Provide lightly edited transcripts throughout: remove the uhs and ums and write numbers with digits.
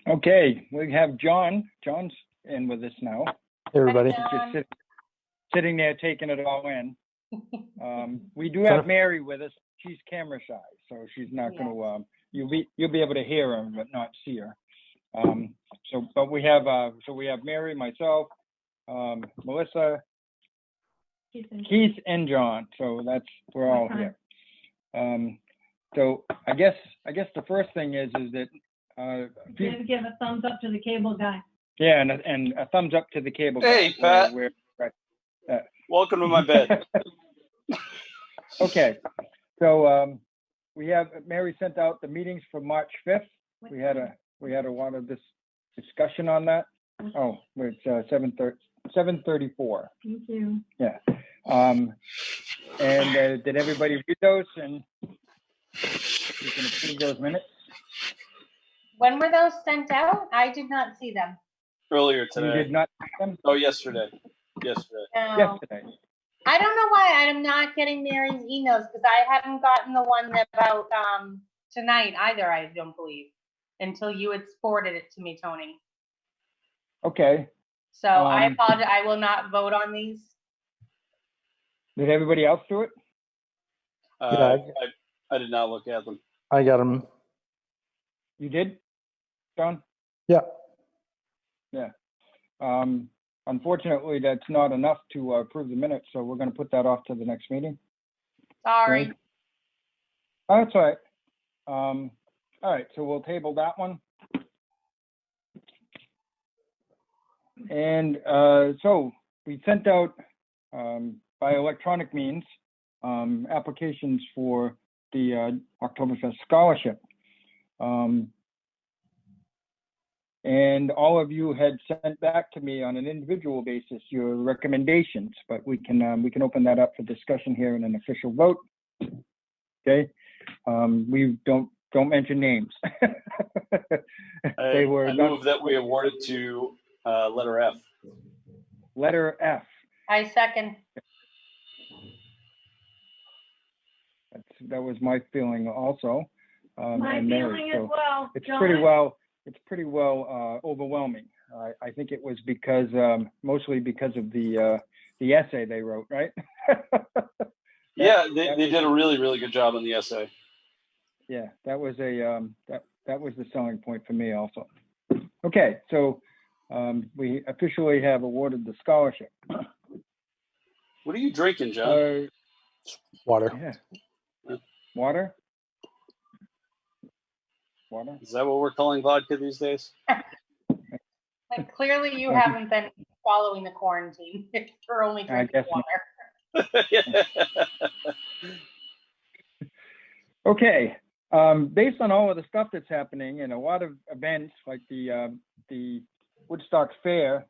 Okay, we have John. John's in with us now. Hey, everybody. Just sitting there taking it all in. We do have Mary with us. She's camera shy, so she's not going to. You'll be able to hear her but not see her. But we have Mary, myself, Melissa, Keith, and John. So we're all here. So I guess the first thing is that. Give a thumbs up to the cable guy. Yeah, and a thumbs up to the cable guy. Hey, Pat. Welcome to my bed. Okay, so we have Mary sent out the meetings for March 5th. We had a lot of this discussion on that. Oh, it's 7:34. Thank you. Yeah. And did everybody read those? And we can approve those minutes. When were those sent out? I did not see them. Earlier today. You did not see them? Oh, yesterday. Yesterday. Yesterday. I don't know why I'm not getting Mary's emails, because I hadn't gotten the one about tonight either, I don't believe, until you had forwarded it to me, Tony. Okay. So I apologize. I will not vote on these. Did everybody else do it? I did not look at them. I got them. You did, John? Yeah. Yeah. Unfortunately, that's not enough to approve the minutes, so we're going to put that off to the next meeting. Sorry. Okay. Oh, that's all right. All right, so we'll table that one. And so we sent out by electronic means applications for the Octoberfest scholarship. And all of you had sent back to me on an individual basis your recommendations, but we can open that up for discussion here in an official vote. Okay, we don't mention names. I move that we award it to letter F. Letter F. I second. That was my feeling also. My feeling as well. It's John? pretty well overwhelming. I think it was because mostly because of the essay they wrote, right? Yeah, they did a really, really good job on the essay. Yeah, that was that was the selling point for me also. Okay, so we officially have awarded the scholarship. What are you drinking, John? Water. Yeah. Water. Water. Is that what we're calling vodka these days? Like, clearly you haven't been following the quarantine. You're only drinking water. Okay. Based on all of the stuff that's happening and a lot of events like the Woodstock Fair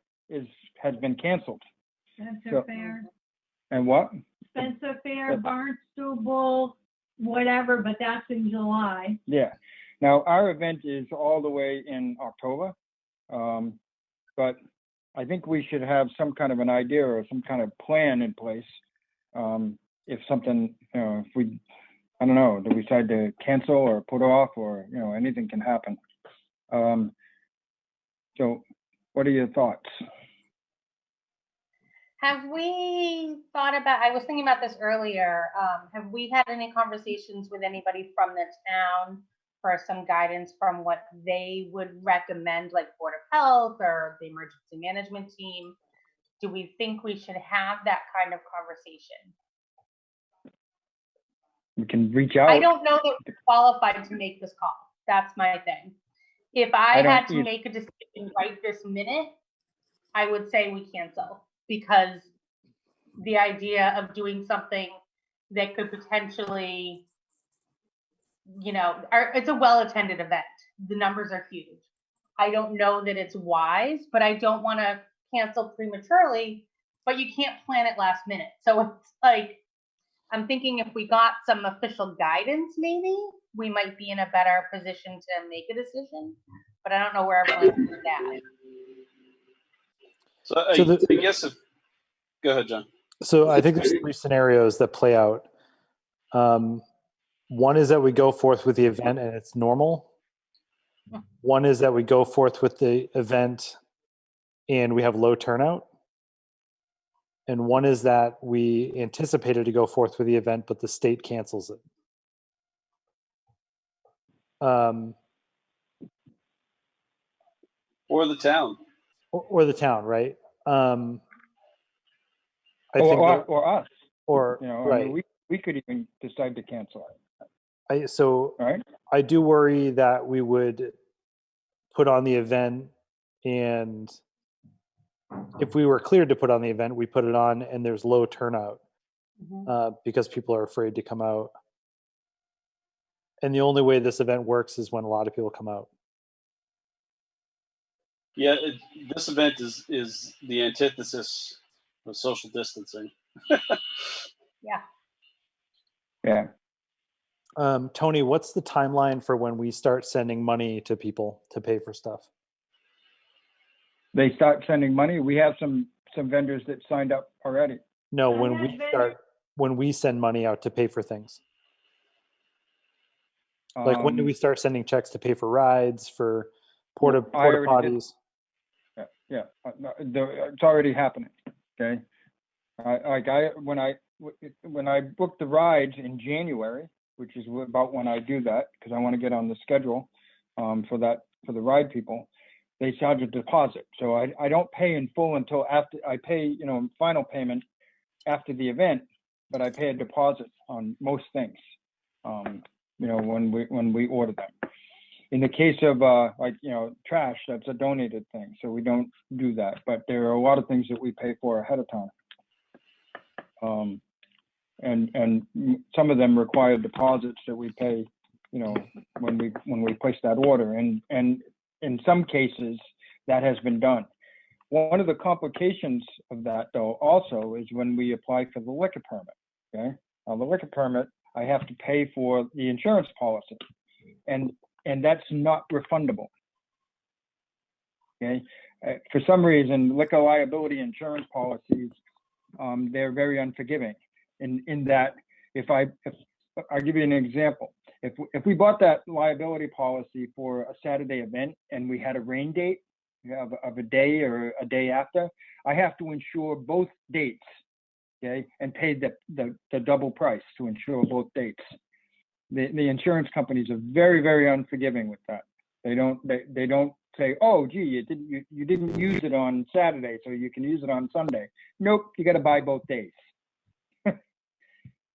has been canceled. Spencer Fair. And what? Spencer Fair, Barnstable, whatever, but that's in July. Yeah. Now, our event is all the way in October, but I think we should have some kind of an idea or some kind of plan in place. If something, if we, I don't know, do we decide to cancel or put off, or, anything can happen. So what are your thoughts? Have we thought about, I was thinking about this earlier, have we had any conversations with anybody from the town for some guidance from what they would recommend, like Board of Health or the emergency management team? Do we think we should have that kind of conversation? We can reach out. I don't know that we're qualified to make this call. That's my thing. If I had to make a decision right this minute, I would say we cancel, because the idea of doing something that could potentially, it's a well-attended event. The numbers are huge. I don't know that it's wise, but I don't want to cancel prematurely, but you can't plan it last minute. So it's like, I'm thinking if we got some official guidance, maybe we might be in a better position to make a decision, but I don't know where everyone's at. So I guess go ahead, John. So I think there's three scenarios that play out. One is that we go forth with the event and it's normal. One is that we go forth with the event and we have low turnout. And one is that we anticipated to go forth with the event, but the state cancels it. Or the town. Or the town, right? I think or us, or you know, I right. mean, we could even decide to cancel it, Right? I do worry that we would put on the event, and if we were cleared to put on the event, we put it on and there's low turnout because people are afraid to come out. And the only way this event works is when a lot of people come out. Yeah, this event is the antithesis of social distancing. Yeah. Tony, what's the timeline for when we start sending money to people to pay for stuff? They start sending money. We have some vendors that signed up already. No, when we send money out to pay for things. Like when do we start sending checks to pay for rides, for porta potties? Yeah, it's already happening. Okay, when I booked the rides in January, which is about when I do that because I want to get on the schedule for the ride people. They charge a deposit, so I don't pay in full until after I pay, final payment after the event, but I pay a deposit on most things, when we order them. In the case of trash, that's a donated thing, so we don't do that. But there are a lot of things that we pay for ahead of time, and some of them require deposits that we pay, when we place that order, and in some cases that has been done. One of the complications of that, though, also is when we apply for the liquor permit. Okay, now the liquor permit, I have to pay for the insurance policy, and that's not refundable. Okay, for some reason, liquor liability insurance policies, they're very unforgiving. In that, if I'll give you an example. If we bought that liability policy for a Saturday event and we had a rain date of a day or a day after, I have to insure both dates, okay, and pay the double price to insure both dates. The insurance companies are very, very unforgiving with that. They don't say, oh, gee, you didn't use it on Saturday, so you can use it on Sunday. Nope, you got to buy both days.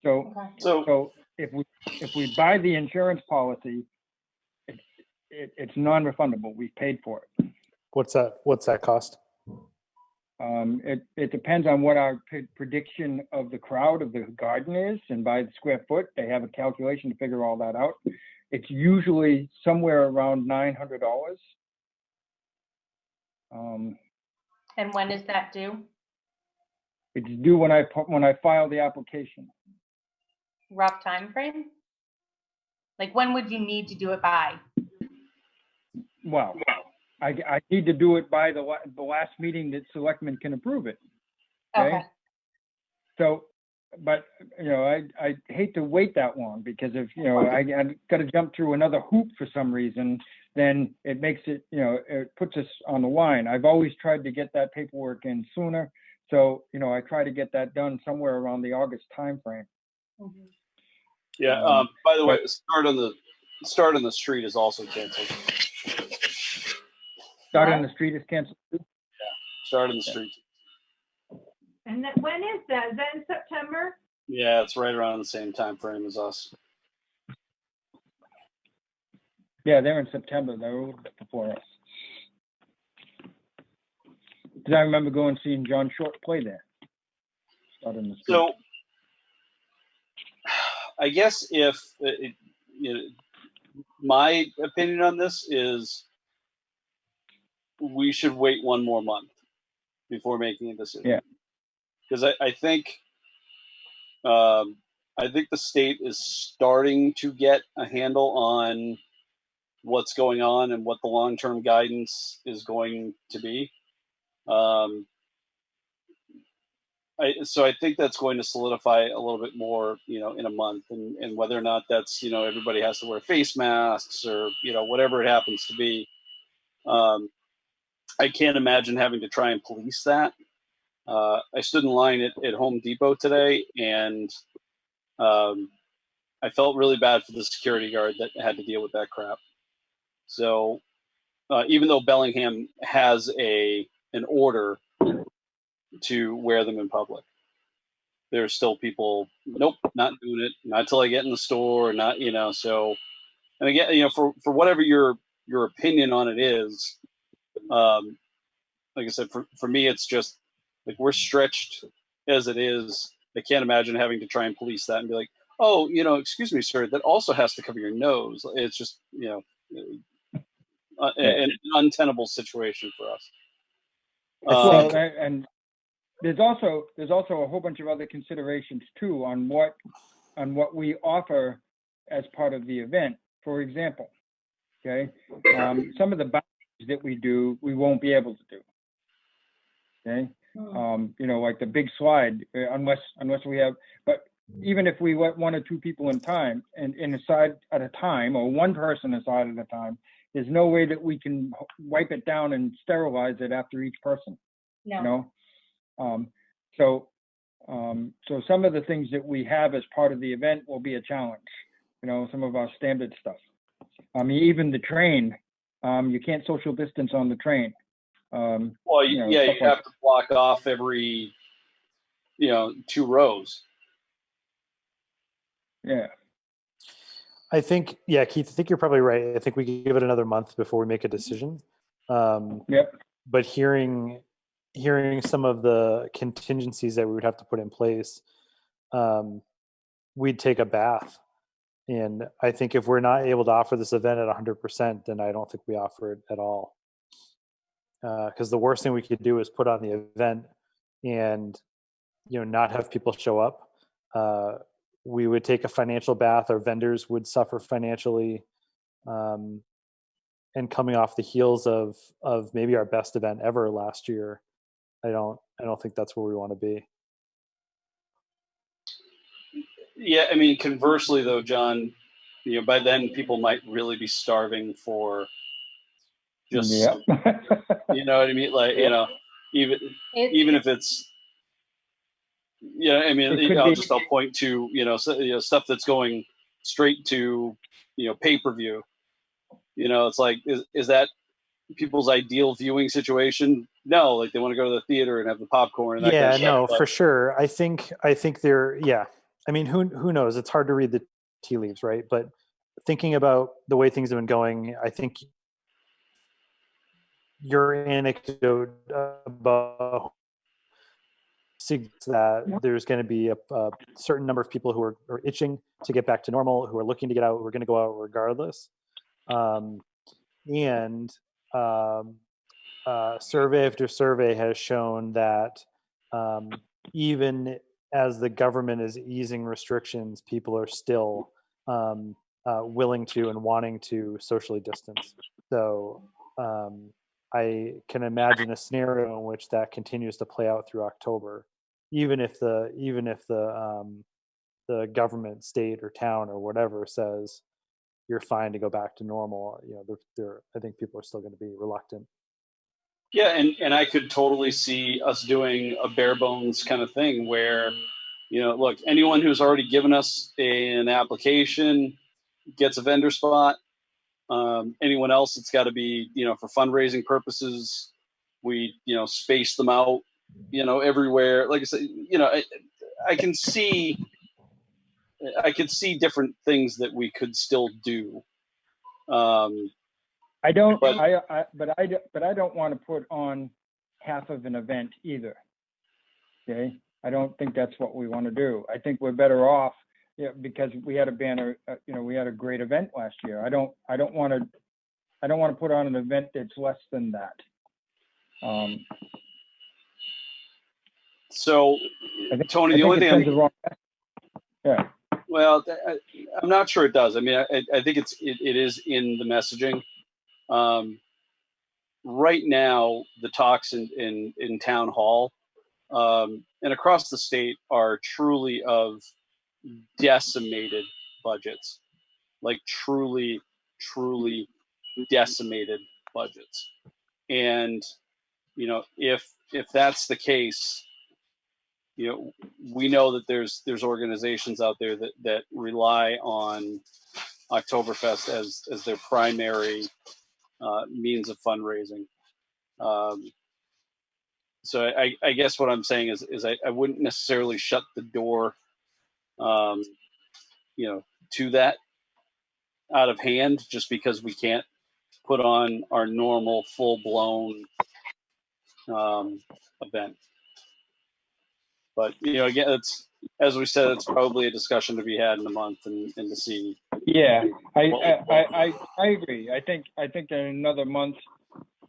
So if we buy the insurance policy, it's non-refundable. We've paid for it. What's that cost? It depends on what our prediction of the crowd of the garden is, and by the square foot, they have a calculation to figure all that out. It's usually somewhere around $900. And when is that due? It's due when I file the application. Rough time frame? Like when would you need to do it by? Well, I need to do it by the last meeting that selectmen can approve it. Okay. So, but I hate to wait that long, because if I got to jump through another hoop for some reason, then it makes it it puts us on the line. I've always tried to get that paperwork in sooner, so I try to get that done somewhere around the August timeframe. Mm-hmm. Yeah. By the way, Start on the Street is also canceled. Start on the Street is canceled. Yeah. Start on the Street. And when is that? Is that in September? Yeah, it's right around the same time frame as us. Yeah, they're in September. They're a little bit before us. Because I remember going and seeing John Short play there. Start on the Street. So, I guess my opinion on this is we should wait one more month before making a decision. Yeah. Because I think the state is starting to get a handle on what's going on and what the long-term guidance is going to be. So I think that's going to solidify a little bit more, in a month, and whether or not that's, everybody has to wear face masks or, whatever it happens to be. I can't imagine having to try and police that. I stood in line at Home Depot today, and I felt really bad for the security guard that had to deal with that crap. So even though Bellingham has an order to wear them in public, there's still people, nope, not doing it, not till I get in the store, not, so, and again, for whatever your opinion on it is, like I said, for me, it's just like, we're stretched as it is. I can't imagine having to try and police that and be like, oh, excuse me, sir, that also has to cover your nose. It's just, an untenable situation for us. Well, and there's also a whole bunch of other considerations too on what we offer as part of the event. For example, okay, some of the bounties that we do, we won't be able to do. Okay, like the big slide, unless we have. But even if we let 1 or 2 people in time and aside at a time, or one person aside at a time, there's no way that we can wipe it down and sterilize it after each person. No. So some of the things that we have as part of the event will be a challenge. Some of our standard stuff. I mean, even the train, you can't social distance on the train. Well, you have to block off every, 2 rows. Yeah. I think, Keith, I think you're probably right. I think we give it another month before we make a decision. Yep. But hearing some of the contingencies that we would have to put in place, we'd take a bath. And I think if we're not able to offer this event at 100%, then I don't think we offer it at all. Because the worst thing we could do is put on the event and, not have people show up. We would take a financial bath. Our vendors would suffer financially. And coming off the heels of maybe our best event ever last year, I don't think that's where we want to be. Yeah, I mean, conversely though, John, by then people might really be starving for just you know what I mean? Like, even if it's, I mean, I'll point to, stuff that's going straight to, pay-per-view. It's like, is that people's ideal viewing situation? No, like they want to go to the theater and have the popcorn and that kind of stuff. For sure. I think they're, I mean, who knows? It's hard to read the tea leaves, right? But thinking about the way things have been going, I think your anecdote about that there's going to be a certain number of people who are itching to get back to normal, who are looking to get out, who are going to go out regardless. Survey after survey has shown that even as the government is easing restrictions, people are still willing to and wanting to socially distance. So I can imagine a scenario in which that continues to play out through October, even if the government, state or town or whatever says you're fine to go back to normal. I think people are still going to be reluctant. Yeah, and I could totally see us doing a bare bones kind of thing where, look, anyone who's already given us an application gets a vendor spot. Anyone else, it's got to be, for fundraising purposes, we, space them out, everywhere. Like I said, I can see different things that we could still do. I don't want to put on half of an event either. Okay, I don't think that's what we want to do. I think we're better off, because we had a banner. We had a great event last year. I don't want to put on an event that's less than that. So, Tony, the only thing yeah. Well, I'm not sure it does. I mean, I think it is in the messaging. Right now, the talks in town hall and across the state are truly of decimated budgets, like truly decimated budgets. And if that's the case, we know that there's organizations out there that rely on Oktoberfest as their primary means of fundraising. So I guess what I'm saying is I wouldn't necessarily shut the door, to that out of hand just because we can't put on our normal full-blown event. But again, it's, as we said, it's probably a discussion to be had in a month and to see. Yeah, I agree. I think in another month,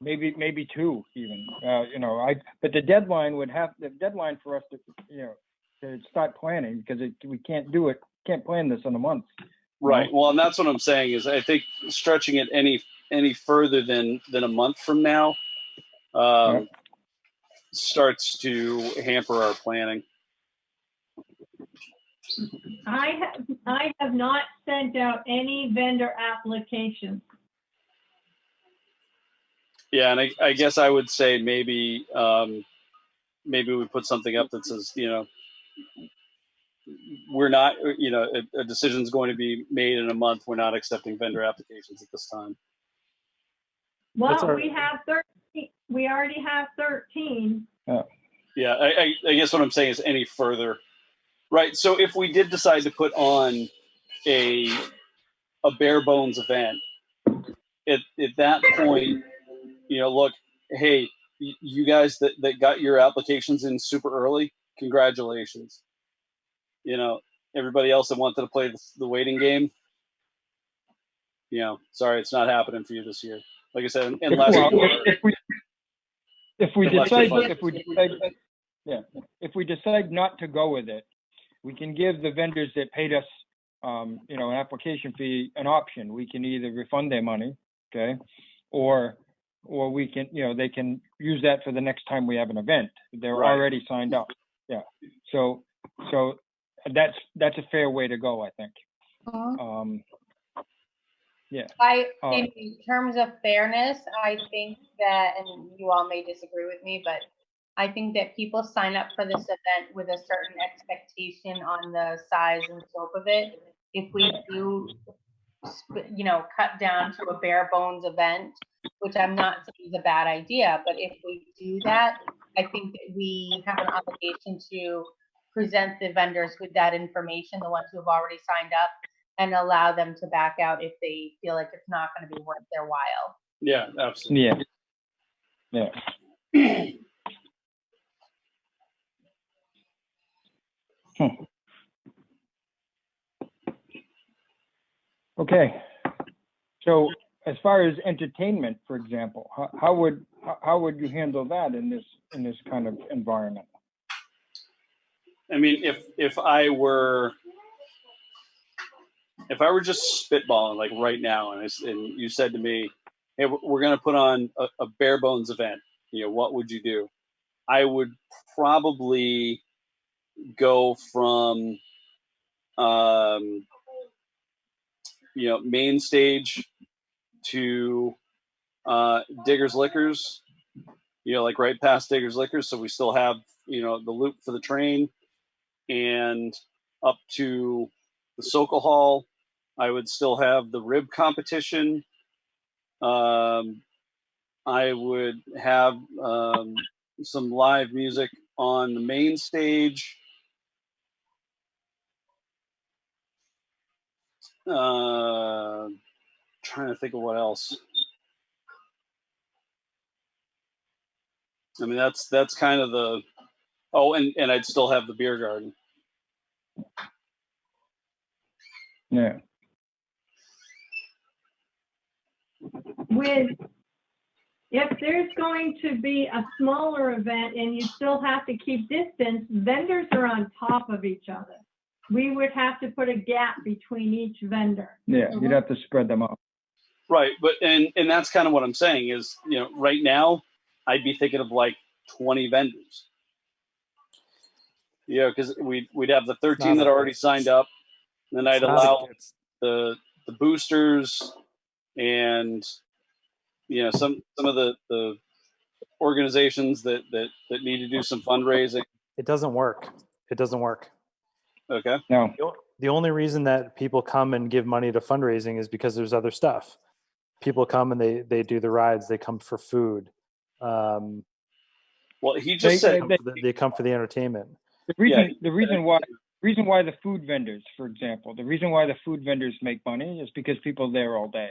maybe two even. But the deadline for us to start planning, because we can't plan this in a month. Right. Well, and that's what I'm saying is I think stretching it any further than a month from now starts to hamper our planning. I have not sent out any vendor applications. Yeah, and I guess I would say maybe we put something up that says, we're not, a decision's going to be made in a month. We're not accepting vendor applications at this time. Well, we have 13. We already have 13. Yeah, I guess what I'm saying is any further. Right. So if we did decide to put on a bare bones event, at that point, look, hey, you guys that got your applications in super early, congratulations. Everybody else that wanted to play the waiting game, sorry, it's not happening for you this year. Like I said, unless if we decide not to go with it, we can give the vendors that paid us, an application fee an option. We can either refund their money, okay, or we can, they can use that for the next time we have an event. They're already signed up. Yeah. So that's a fair way to go, I think. Yeah. In terms of fairness, I think that, and you all may disagree with me, but I think that people sign up for this event with a certain expectation on the size and scope of it. If we do, cut down to a bare bones event, which I'm not saying is a bad idea, but if we do that, I think that we have an obligation to present the vendors with that information, the ones who have already signed up, and allow them to back out if they feel like it's not going to be worth their while. Yeah, absolutely. Yeah. Okay. So as far as entertainment, for example, how would you handle that in this kind of environment? I mean, if I were just spitballing like right now, and you said to me, "Hey, we're going to put on a bare bones event," what would you do? I would probably go from, main stage to Digger's Liquors, like right past Digger's Liquors, so we still have the loop for the train, and up to the Sokol Hall. I would still have the rib competition. I would have some live music on the main stage. Trying to think of what else. I mean, that's kind of the. Oh, and I'd still have the beer garden. Yeah. If there's going to be a smaller event and you still have to keep distance, vendors are on top of each other. We would have to put a gap between each vendor. Yeah, you'd have to spread them out. Right, but and that's kind of what I'm saying is, right now, I'd be thinking of like 20 vendors. Yeah, because we'd have the 13 not that how it already gets- signed up, and then I'd it's not how it allow gets- the boosters and some of the organizations that need to do some fundraising. It doesn't work. It doesn't work. Okay. No. The only reason that people come and give money to fundraising is because there's other stuff. People come and they do the rides. They come for food. Well, he just said They come for the entertainment. The reason why the food vendors, for example, the reason why the food vendors make money is because people are there all day.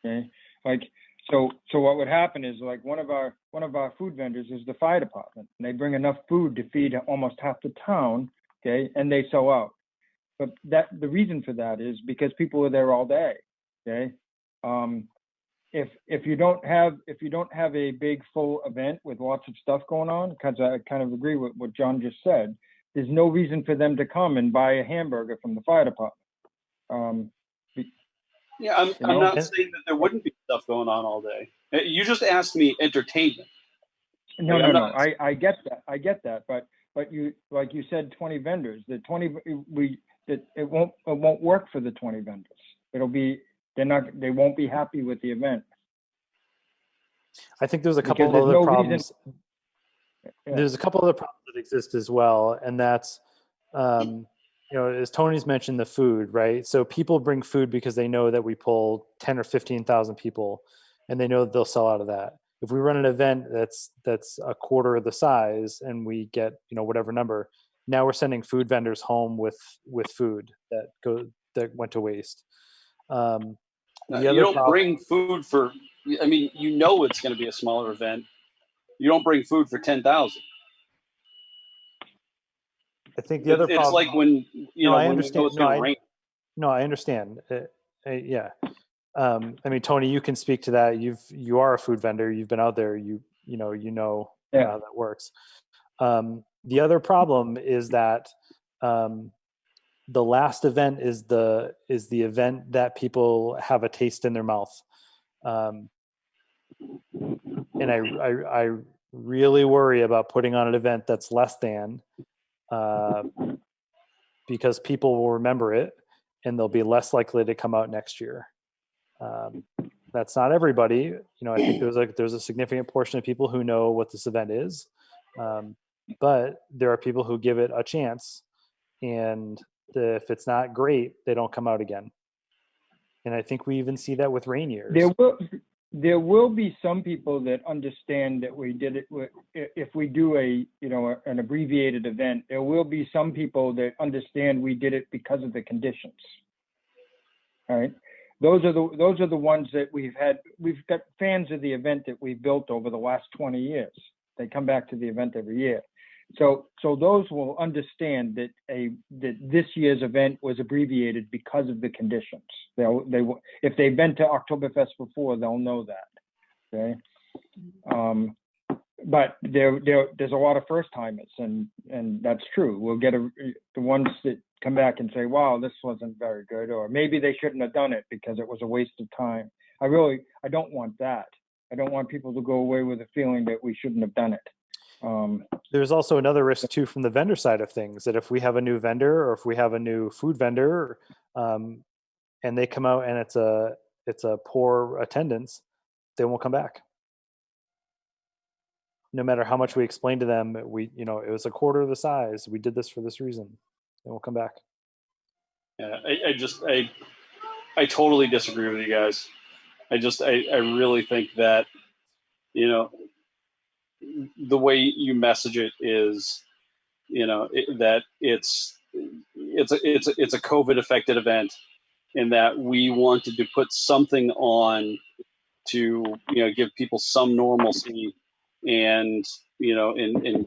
Okay, like so what would happen is, like, one of our food vendors is the fire department, and they bring enough food to feed almost half the town. Okay, and they sell out. But the reason for that is because people are there all day. Okay, if you don't have a big full event with lots of stuff going on, because I kind of agree with what John just said, there's no reason for them to come and buy a hamburger from the fire department. Yeah, I'm not saying that there wouldn't be stuff going on all day. You just asked me entertainment. No. I get that. But you, like you said, 20 vendors. The 20 it won't work for the 20 vendors. They won't be happy with the event. I think there's a couple of other problems. There's a couple other problems that exist as well, and that's as Tony's mentioned, the food, right? So people bring food because they know that we pull 10 or 15,000 people, and they know that they'll sell out of that. If we run an event that's a quarter of the size and we get whatever number, now we're sending food vendors home with food that went to waste. You don't bring food for. I mean, it's going to be a smaller event. You don't bring food for 10,000. I think the other problem. It's like when I understand. It's going to rain. No, I understand. Yeah. I mean, Tony, you can speak to that. You are a food vendor. You've been out there. You know how that works. The other problem is that the last event is the event that people have a taste in their mouth, and I really worry about putting on an event that's less than, because people will remember it and they'll be less likely to come out next year. That's not everybody. I think there's a significant portion of people who know what this event is, but there are people who give it a chance, and if it's not great, they don't come out again. And I think we even see that with rain years. There will be some people that understand that we did it. If we do an abbreviated event, there will be some people that understand we did it because of the conditions. All right. Those are the ones that we've got fans of the event that we've built over the last 20 years. They come back to the event every year. So those will understand that this year's event was abbreviated because of the conditions. If they've been to Octoberfest before, they'll know that. Okay. But there's a lot of first timers, and that's true. We'll get the ones that come back and say, "Wow, this wasn't very good," or maybe they shouldn't have done it because it was a waste of time. I don't want that. I don't want people to go away with a feeling that we shouldn't have done it. There's also another risk too from the vendor side of things, that if we have a new vendor or if we have a new food vendor, and they come out and it's a poor attendance, they won't come back. No matter how much we explain to them, it was a quarter of the size. We did this for this reason. They won't come back. Yeah, I totally disagree with you guys. I really think that, the way you message it is, that it's a COVID affected event, and that we wanted to put something on to, give people some normalcy, and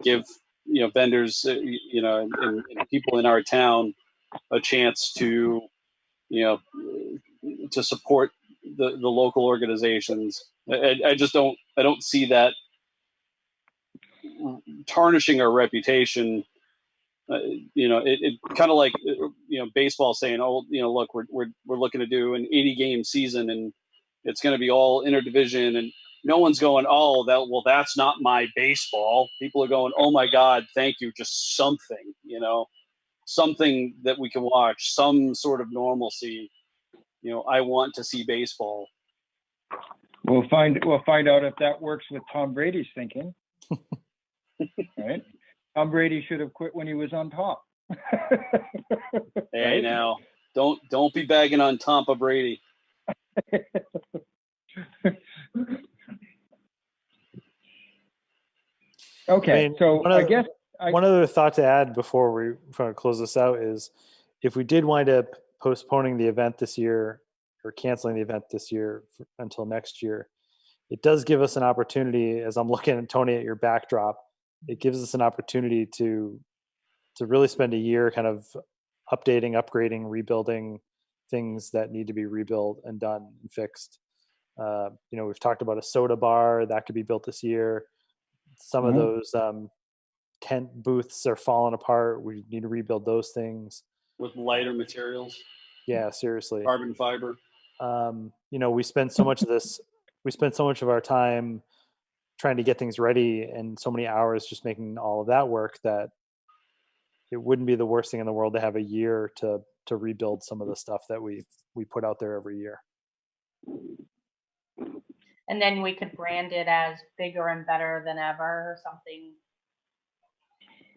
give, vendors, and people in our town a chance to, to support the local organizations. I don't see that tarnishing our reputation. It kind of like, baseball saying, "Oh, look, we're looking to do an 80 game season, and it's going to be all interdivision." And no one's going, oh, that's not my baseball. People are going, oh my God, thank you. Just something, something that we can watch, some sort of normalcy. I want to see baseball. We'll find out if that works with Tom Brady's thinking. Right? Tom Brady should have quit when he was on top. Hey, right? now, don't be bagging on Tampa Brady. Okay, so I guess one other thought to add before we close this out is, if we did wind up postponing the event this year or canceling the event this year until next year, it does give us an opportunity, as I'm looking at Tony at your backdrop, it gives us an opportunity to really spend a year kind of updating, upgrading, rebuilding things that need to be rebuilt and done and fixed. We've talked about a soda bar that could be built this year. Some of those tent booths are falling apart. We need to rebuild those things with lighter materials. Yeah, seriously. Carbon fiber. We spend so much of our time trying to get things ready and so many hours just making all of that work that it wouldn't be the worst thing in the world to have a year to rebuild some of the stuff that we put out there every year. And then we could brand it as bigger and better than ever or something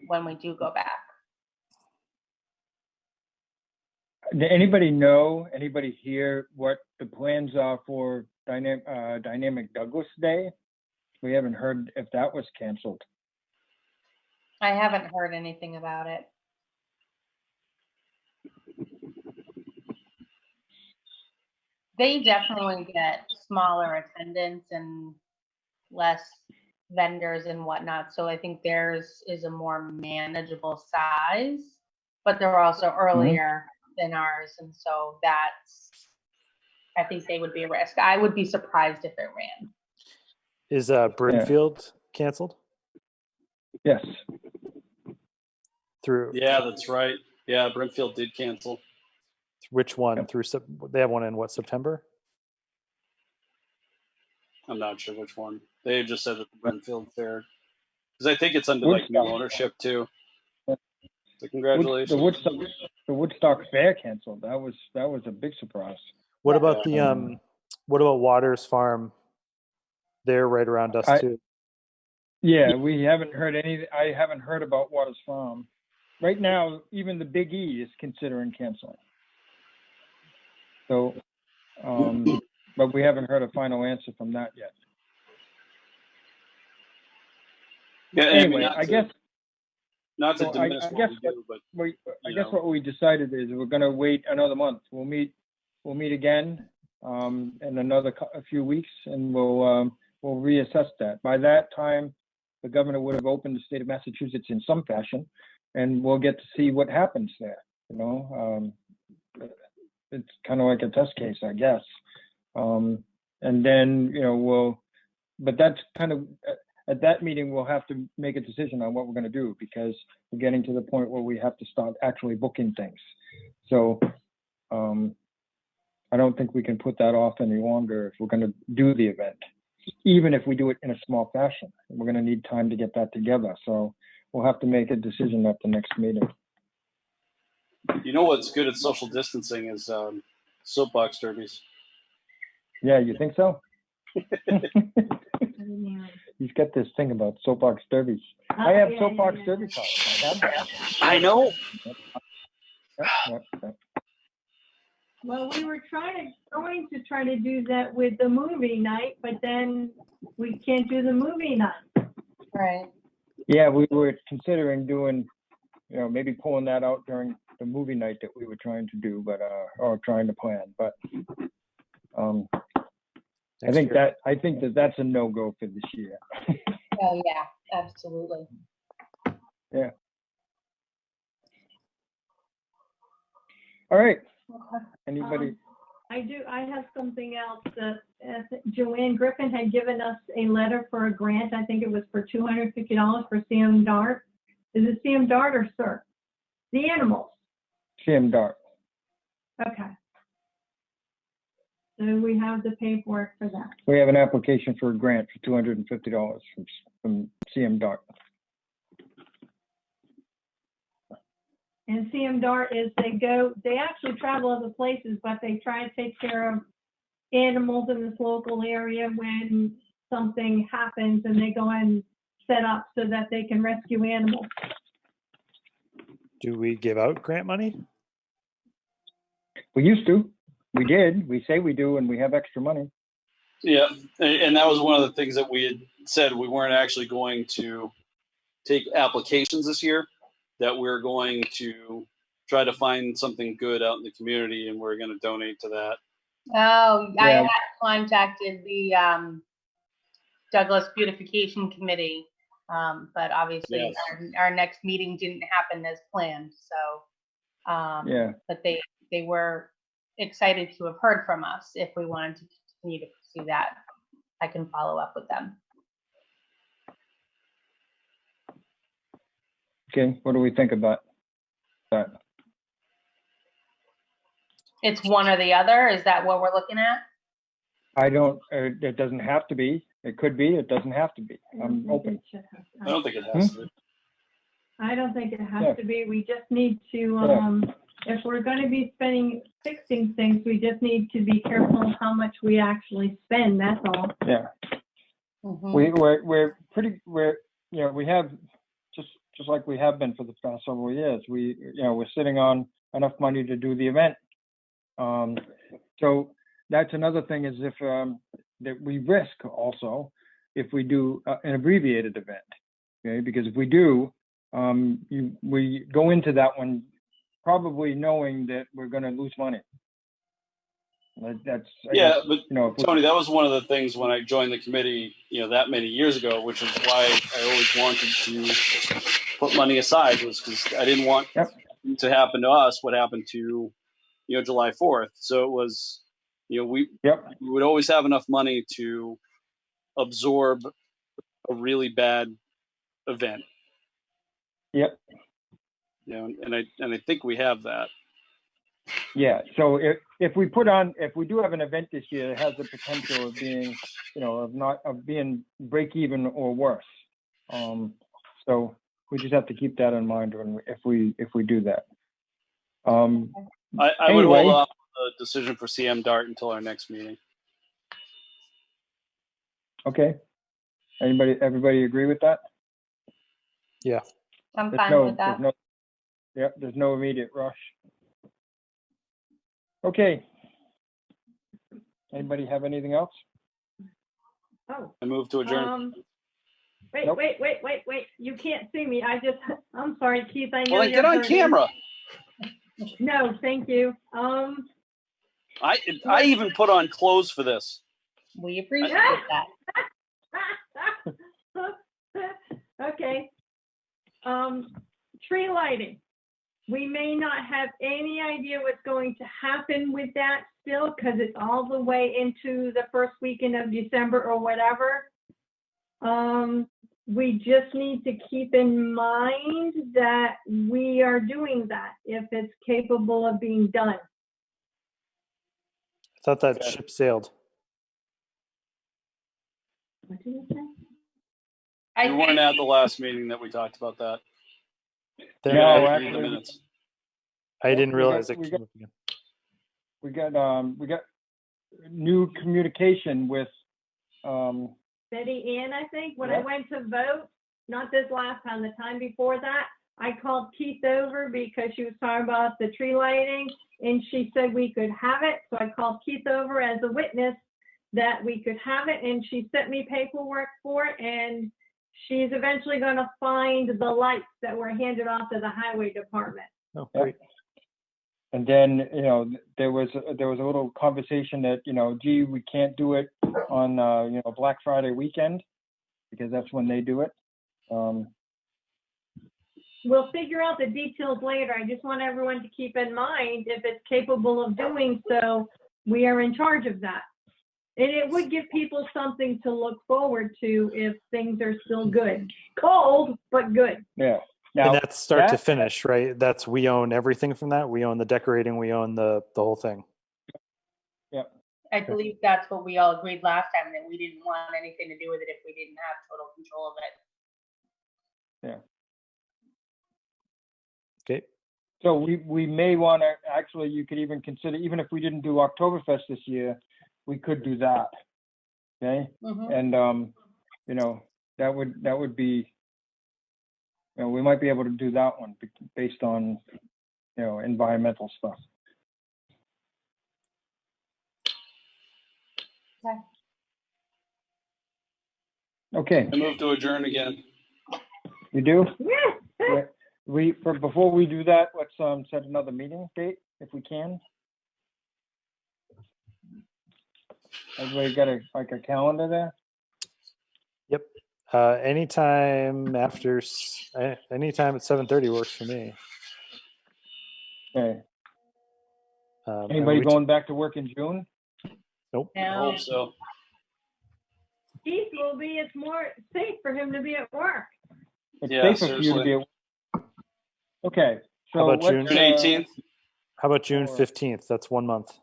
when we do go back. Anybody hear what the plans are for Dynamic Douglas Day? We haven't heard if that was canceled. I haven't heard anything about it. They definitely get smaller attendance and less vendors and whatnot. So I think theirs is a more manageable size, but they're also earlier than ours. And so I think they would be a risk. I would be surprised if it ran. Is Brimfield canceled? Yes. Yeah, that's right. Yeah, Brimfield did cancel. Which one? Yep. They have one in what, September? I'm not sure which one. They just said that the Brimfield Fair, because I think it's under like new ownership too. So congratulations. The Woodstock Fair canceled. That was a big surprise. What about what about Waters Farm? They're right around us too. Yeah, we haven't heard I haven't heard about Waters Farm. Right now, even the Big E is considering canceling. So, but we haven't heard a final answer from that yet. Yeah, anyway, I guess not to diminish what we do, but I guess what we decided is we're going to wait another month. We'll meet again in a few weeks, and we'll reassess that. By that time, the governor would have opened the state of Massachusetts in some fashion, and we'll get to see what happens there. It's kind of like a test case, I guess. And then, but that's kind of, at that meeting, we'll have to make a decision on what we're going to do, because we're getting to the point where we have to start actually booking things. So I don't think we can put that off any longer if we're going to do the event. Even if we do it in a small fashion, we're going to need time to get that together. So we'll have to make a decision at the next meeting. You know what's good at social distancing is soapbox derbies. Yeah, you think so? He's got this thing about soapbox derbies. I have soapbox derby cards. I have that. I know. Yep. Well, we were going to try to do that with the movie night, but then we can't do the movie night. Right. Yeah, we were considering doing, maybe pulling that out during the movie night that we were trying to do, but or trying to plan. But I think that's a no-go for this year. Oh yeah, absolutely. Yeah. All right. Anybody? I have something else. Joanne Griffin had given us a letter for a grant. I think it was for $250 for CM Dart. Is it CM Dart or Sir? The animals. CM Dart. Okay. So we have the paperwork for that. We have an application for a grant for $250 from CM Dart. And CM Dart is they actually travel other places, but they try to take care of animals in this local area when something happens, and they go and set up so that they can rescue animals. Do we give out grant money? We used to. We did. We say we do, and we have extra money. Yeah, and that was one of the things that we had said. We weren't actually going to take applications this year, that we're going to try to find something good out in the community, and we're going to donate to that. Oh, I Yeah. had contacted the Douglas Beautification Committee, but obviously Yes. our next meeting didn't happen as planned. So, Yeah. but they were excited to have heard from us. If we wanted to continue to pursue that, I can follow up with them. Okay. What do we think about that? It's one or the other. Is that what we're looking at? I don't, it doesn't have to be. It could be, it doesn't have to be. I'm open. I don't think it has to be. I don't think it has Yeah. to be. We just need to, Yeah. if we're going to be fixing things, we just need to be careful of how much we actually spend. That's all. Yeah. Mhm. We have, just like we have been for the past several years, we're sitting on enough money to do the event. So that's another thing, is if, that we risk also if we do an abbreviated event, okay? Because if we do, we go into that one probably knowing that we're going to lose money. That's, I Yeah, guess, but if we- Tony, that was one of the things when I joined the committee, that many years ago, which is why I always wanted to put money aside, was because I didn't want Yep. to happen to us what happened to, July 4th. So it was, we would always have enough money to absorb a really bad event. Yep. And I think we have that. Yeah. So if we do have an event this year that has the potential of being, of being break even or worse. So we just have to keep that in mind if we do that. I would Anyway. hold off on the decision for CM Dart until our next meeting. Okay. Everybody agree with that? Yeah. I'm fine with that. There's no immediate rush. Okay. Anybody have anything else? Oh. I move to adjourn. Wait, Nope. wait. You can't see me. I'm sorry, Keith. I know Well, then you're get on hurting. camera. No, thank you. I even put on clothes for this. We appreciate that. Okay. Tree lighting. We may not have any idea what's going to happen with that still, because it's all the way into the first weekend of December or whatever. We just need to keep in mind that we are doing that if it's capable of being done. I thought that ship sailed. What did you say? You weren't at the last meeting that we talked about that. Then No, I, Read the actually, minutes. I didn't realize we it got- came up again. we got new communication with Betty Ann, I think, when I Yeah. went to vote, not this last time, the time before that, I called Keith over because she was talking about the tree lighting, and she said we could have it. So I called Keith over as a witness that we could have it, and she sent me paperwork for it, and she's eventually going to find the lights that were handed off to the highway department. Oh, Yep. great. And then, there was a little conversation that, gee, we can't do it on, Black Friday weekend, because that's when they do it. We'll figure out the details later. I just want everyone to keep in mind, if it's capable of doing so, we are in charge of that. And it would give people something to look forward to if things are still good. Cold, but good. Yeah. And Now, that's start to that- finish, right? We own everything from that. We own the decorating. We own the whole thing. I believe that's what we all agreed last time, that we didn't want anything to do with it if we didn't have total control of it. Okay. So we may want to, actually, you could even consider, even if we didn't do Oktoberfest this year, we could do that. Okay? Mhm. And, you know, that would be, you know, we might be able to do that one based on, you know, environmental stuff. Okay, I move to adjourn again. you do? Yeah. Yeah. Before we do that, let's set another meeting date if we can. Everybody got a calendar there? Yep. Anytime after, anytime at 7:30 works for me. Okay. And Anybody we going back to work in June? Nope. I Now, hope so. Keith will be, it's more safe for him to be at work. It's Yeah, safer for you to be at. Okay, so How about let's, June? June 18th. How about June Or- 15th? That's 1 month.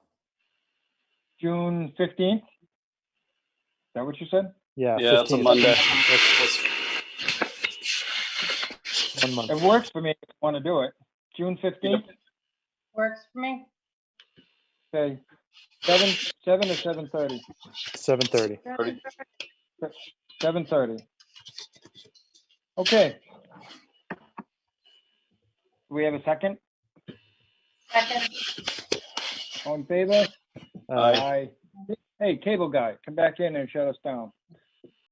June 15th? Is that what you said? Yeah, Yeah, it's a 15th. Monday. That's 1 month. It works for me if you want to do it. June 15th, works for me. say 7 or 7:30? 7:30. 7:30. Okay. Do we have a second? Second. All in favor? Uh, Aye. Hey, cable guy, come back in and shut us down.